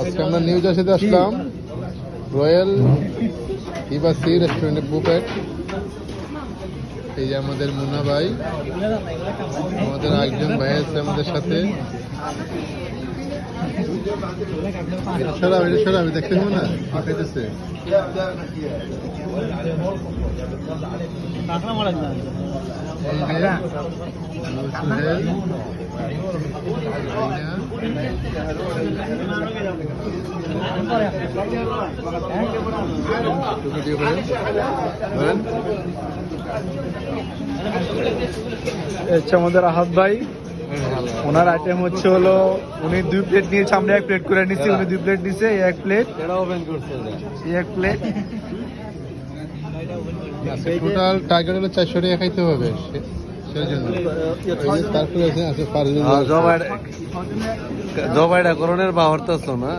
আজকে আমরা নিউ জার্সিতে আসলাম রয়্যাল ইবাসি রেস্টুরেন্টে বুফেট। এই যে আমাদের মুন্না ভাই, আমাদের আরেকজন ভাই আছে আমাদের সাথে। আমি দেখতে পাবো না খাইতেছে। আমাদের আহাদ ভাই, ওনার আইটেম হচ্ছে হলো উনি 2 প্লেট নিয়েছে, আমরা 1 প্লেট করে নিচ্ছি। উনি 2 প্লেট নিচ্ছে, 1 প্লেট টোটাল টার্গেট হলো 400 টাকা খাইতে হবে সেই জন্য। তারপরে জবাইটা করণের বাহরতাছ না